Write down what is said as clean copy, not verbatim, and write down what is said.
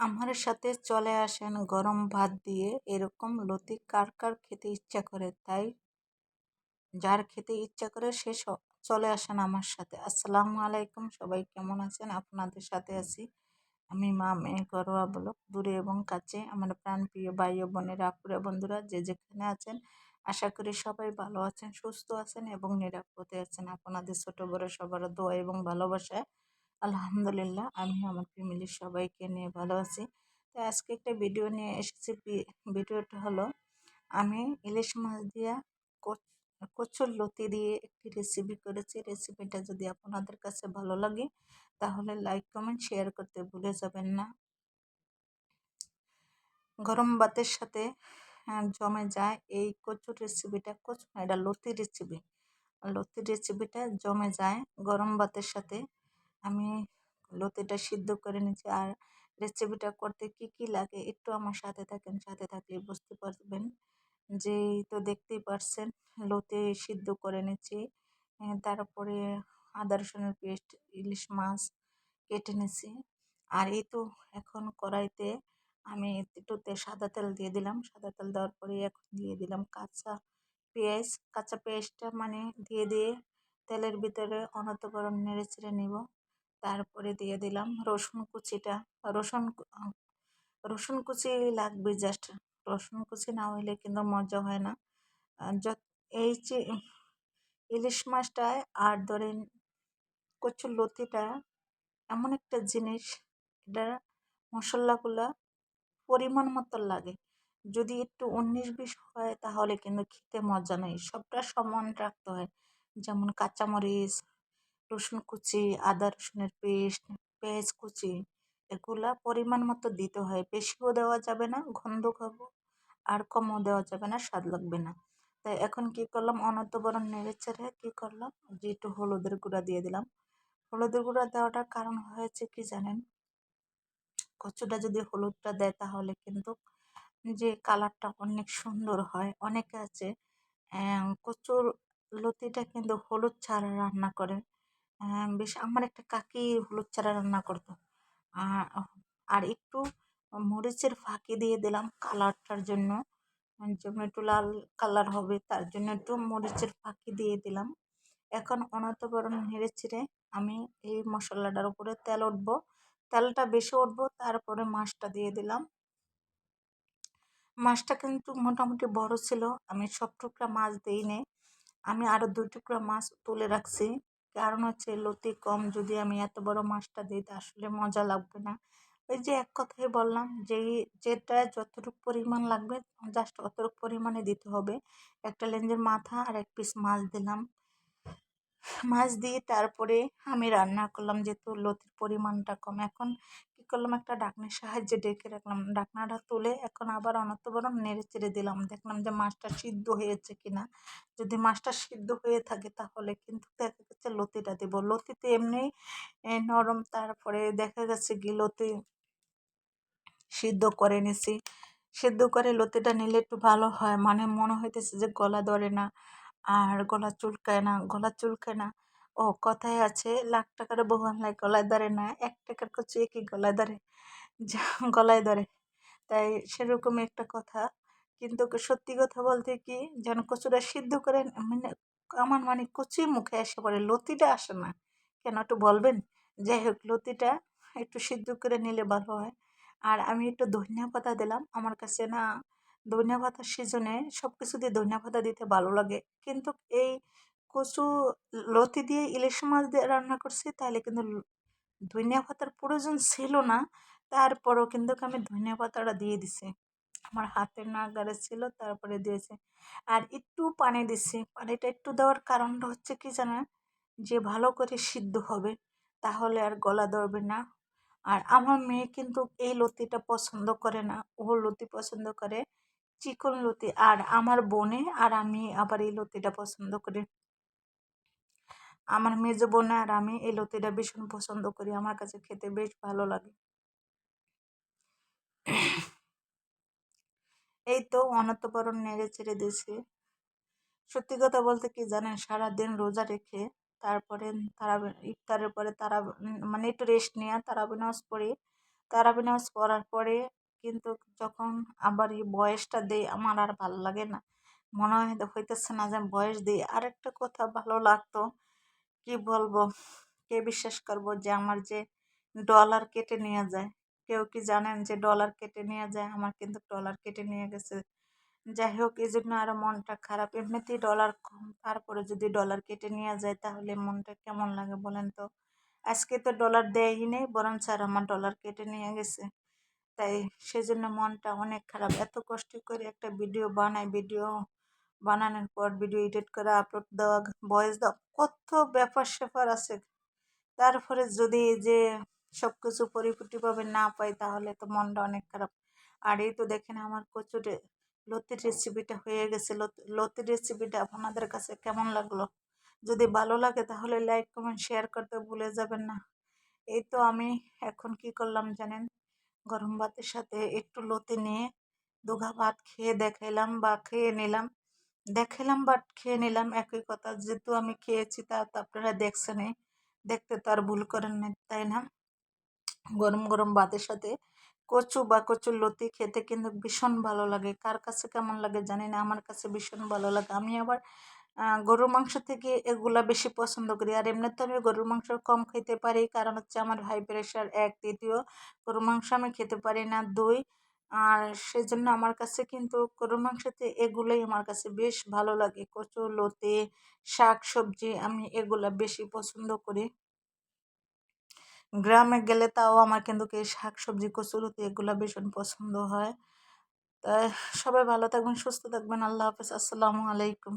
আমার সাথে চলে আসেন গরম ভাত দিয়ে এরকম লতি কার কার খেতে ইচ্ছা করে, তাই যার খেতে ইচ্ছা করে সে চলে আসেন আমার সাথে। আসসালামু আলাইকুম, সবাই কেমন আছেন? আপনাদের সাথে আছি আমি, মা মেয়ে ঘরোয়া ব্লগ। দূরে এবং কাছে আমার প্রাণপ্রিয় ভাই ও বোনেরা, আপুরা, বন্ধুরা যে যেখানে আছেন, আশা করি সবাই ভালো আছেন, সুস্থ আছেন এবং নিরাপদে আছেন। আপনাদের ছোট বড় সবার দোয়া এবং ভালোবাসায় আলহামদুলিল্লাহ আমি আমার ফ্যামিলির সবাইকে নিয়ে ভালো আছি। তো আজকে একটা ভিডিও নিয়ে এসেছি। ভিডিওটা হলো, আমি ইলিশ মাছ দিয়া কচুর লতি দিয়ে একটি রেসিপি করেছি। রেসিপিটা যদি আপনাদের কাছে ভালো লাগে তাহলে লাইক কমেন্ট শেয়ার করতে ভুলে যাবেন না। গরম ভাতের সাথে জমে যায় এই কচুর রেসিপিটা। কচু না, এটা লতির রেসিপি। লতির রেসিপিটা জমে যায় গরম ভাতের সাথে। আমি লতিটা সিদ্ধ করে নিচ্ছি। আর রেসিপিটা করতে কি কি লাগে একটু আমার সাথে থাকেন, সাথে থাকলে বুঝতে পারবেন। যেই তো দেখতেই পারছেন, লতি সিদ্ধ করে নিচ্ছি। তারপরে আদা রসুনের পেস্ট, ইলিশ মাছ কেটে নিছি। আর এই তো এখন কড়াইতে আমি একটু সাদা তেল দিয়ে দিলাম। সাদা তেল দেওয়ার পরে এখন দিয়ে দিলাম কাঁচা পেঁয়াজ। কাঁচা পেঁয়াজটা মানে দিয়ে তেলের ভিতরে অনর্গল নেড়ে চেড়ে নিব। তারপরে দিয়ে দিলাম রসুন কুচিটা। রসুন রসুন কুচি লাগবে জাস্ট। রসুন কুচি না হইলে কিন্তু মজা হয় না। এই যে ইলিশ মাছটায় আর ধরেন কচুর লতিটা এমন একটা জিনিস, এটা মশলাগুলা পরিমাণ মতো লাগে। যদি একটু 19-20 হয় তাহলে কিন্তু খেতে মজা নেই। সবটা সমান রাখতে হয়। যেমন কাঁচামরিচ, রসুন কুচি, আদা রসুনের পেস্ট, পেঁয়াজ কুচি, এগুলা পরিমাণ মতো দিতে হয়। বেশিও দেওয়া যাবে না, গন্ধ খাবো। আর কমও দেওয়া যাবে না, স্বাদ লাগবে না। তাই এখন কি করলাম, অনর্গল নেড়ে চেড়ে কি করলাম, যে একটু হলুদের গুঁড়া দিয়ে দিলাম। হলুদের গুঁড়া দেওয়াটার কারণ হয়েছে কি জানেন, কচুটা যদি হলুদটা দেয় তাহলে কিন্তু যে কালারটা অনেক সুন্দর হয়। অনেকে আছে কচুর লতিটা কিন্তু হলুদ ছাড়া রান্না করে। বেশ, আমার একটা কাকি হলুদ ছাড়া রান্না করতো। আর আর একটু মরিচের ফাঁকি দিয়ে দিলাম কালারটার জন্য, যেমন একটু লাল কালার হবে তার জন্য একটু মরিচের ফাঁকি দিয়ে দিলাম। এখন অনর্গল নেড়ে চেড়ে আমি এই মশলাটার উপরে তেল উঠবো, তেলটা বেশি উঠবো, তারপরে মাছটা দিয়ে দিলাম। মাছটা কিন্তু মোটামুটি বড় ছিল, আমি সব টুকরা মাছ দিইনি। আমি আরো 2 টুকরা মাছ তুলে রাখছি। কারণ হচ্ছে লতি কম, যদি আমি এত বড় মাছটা দিই তা আসলে মজা লাগবে না। ওই যে এক কথাই বললাম, যেটা যতটুকু পরিমাণ লাগবে জাস্ট অতটুকু পরিমাণে দিতে হবে। একটা লেঞ্জের মাথা আর এক পিস মাছ দিলাম। মাছ দিয়ে তারপরে আমি রান্না করলাম, যেহেতু লতির পরিমাণটা কম। এখন কি করলাম, একটা ঢাকনার সাহায্যে ঢেকে রাখলাম। ঢাকনাটা তুলে এখন আবার অনর্গল নেড়ে চেড়ে দিলাম। দেখলাম যে মাছটা সিদ্ধ হয়েছে কিনা। যদি মাছটা সিদ্ধ হয়ে থাকে তাহলে কিন্তু দেখা গেছে লতিটা দেবো। লতিতে এমনি নরম, তারপরে দেখা গেছে কি লতি সিদ্ধ করে নিছি। সিদ্ধ করে লতিটা নিলে একটু ভালো হয়, মানে মনে হইতেছে যে গলা ধরে না আর গলা চুলকায় না। গলা চুলকায় না, ও কথায় আছে, লাখ টাকার বউ আনলাই গলায় ধরে না, 1 টাকার কচু কি গলায় ধরে, যা গলায় ধরে। তাই সেরকম একটা কথা। কিন্তু সত্যি কথা বলতে কি, যেন কচুটা সিদ্ধ করে মানে আমার মানে কচুই মুখে এসে পড়ে, লতিটা আসে না কেন একটু বলবেন? যাই হোক, লতিটা একটু সিদ্ধ করে নিলে ভালো হয়। আর আমি একটু ধনিয়া পাতা দিলাম। আমার কাছে না ধনিয়া পাতার সিজনে সব কিছু দিয়ে ধনিয়া পাতা দিতে ভালো লাগে। কিন্তু এই কচু লতি দিয়ে ইলিশ মাছ দিয়ে রান্না করছি, তাহলে কিন্তু ধনিয়া পাতার প্রয়োজন ছিল না। তারপরেও কিন্তু আমি ধনিয়া পাতাটা দিয়ে দিছি। আমার হাতের নাগারে ছিল, তারপরে দিয়েছি। আর একটু পানি দিছি। পানিটা একটু দেওয়ার কারণটা হচ্ছে কি জানেন, যে ভালো করে সিদ্ধ হবে, তাহলে আর গলা ধরবে না। আর আমার মেয়ে কিন্তু এই লতিটা পছন্দ করে না, ও লতি পছন্দ করে চিকন লতি। আর আমার বোনে আর আমি আবার এই লতিটা পছন্দ করি। আমার মেজো বোনে আর আমি এই লতিটা ভীষণ পছন্দ করি, আমার কাছে খেতে বেশ ভালো লাগে। এই তো অনর্গল নেড়ে চেড়ে দিয়েছি। সত্যি কথা বলতে কি জানেন, সারাদিন রোজা রেখে তারপরে ইফতারের পরে মানে একটু রেস্ট নিয়ে তারাবি নামাজ পড়ি। তারাবি নামাজ পড়ার পরে কিন্তু যখন আবার এই বয়সটা দেই আমার আর ভালো লাগে না, মনে হইতেছে না যে আমি বয়স দিই। আরেকটা কথা ভালো লাগতো, কি বলবো, কে বিশ্বাস করবো যে আমার যে ডলার কেটে নিয়ে যায়। কেউ কি জানেন যে ডলার কেটে নিয়ে যায়? আমার কিন্তু ডলার কেটে নিয়ে গেছে। যাই হোক, এই জন্য আরো মনটা খারাপ। এমনিতেই ডলার কম, তারপরে যদি ডলার কেটে নিয়ে যায় তাহলে মনটা কেমন লাগে বলেন তো। আজকে তো ডলার দেয়ই নেই, বরং স্যার আমার ডলার কেটে নিয়ে গেছে। তাই সেজন্য মনটা অনেক খারাপ। এত কষ্ট করে একটা ভিডিও বানাই, ভিডিও বানানোর পর ভিডিও এডিট করে আপলোড দেওয়া, ভয়েস দেওয়া, কত ব্যাপার স্যাপার আছে। তারপরে যদি এই যে সবকিছু পরিপূর্ণভাবে না পাই তাহলে তো মনটা অনেক খারাপ। আর এই তো দেখেন আমার কচুরে লতির রেসিপিটা হয়ে গেছে। লতির রেসিপিটা আপনাদের কাছে কেমন লাগলো? যদি ভালো লাগে তাহলে লাইক কমেন্ট শেয়ার করতে ভুলে যাবেন না। এই তো আমি এখন কি করলাম জানেন? গরম ভাতের সাথে একটু লতি নিয়ে দুঘা ভাত খেয়ে দেখাইলাম বা খেয়ে নিলাম। দেখাইলাম বাট খেয়ে নিলাম একই কথা। যেহেতু আমি খেয়েছি তা তো আপনারা দেখছেনই। দেখতে তো আর ভুল করেন না, তাই না? গরম গরম ভাতের সাথে কচু বা কচুর লতি খেতে কিন্তু ভীষণ ভালো লাগে। কার কাছে কেমন লাগে জানি না, আমার কাছে ভীষণ ভালো লাগে। আমি আবার গরুর মাংস থেকে এগুলা বেশি পছন্দ করি। আর এমনিতে আমি গরুর মাংস কম খেতে পারি, কারণ হচ্ছে আমার হাই প্রেশার 1, দ্বিতীয় গরুর মাংস আমি খেতে পারি না 2। আর সেজন্য আমার কাছে কিন্তু গরুর মাংসতে এগুলোই আমার কাছে বেশ ভালো লাগে। কচু লতি, শাক সবজি আমি এগুলা বেশি পছন্দ করি। গ্রামে গেলে তাও আমার কিন্তু এই শাক সবজি কচুলতি এগুলা ভীষণ পছন্দ হয়। তাই সবাই ভালো থাকবেন, সুস্থ থাকবেন। আল্লাহ হাফেজ, আসসালামু আলাইকুম।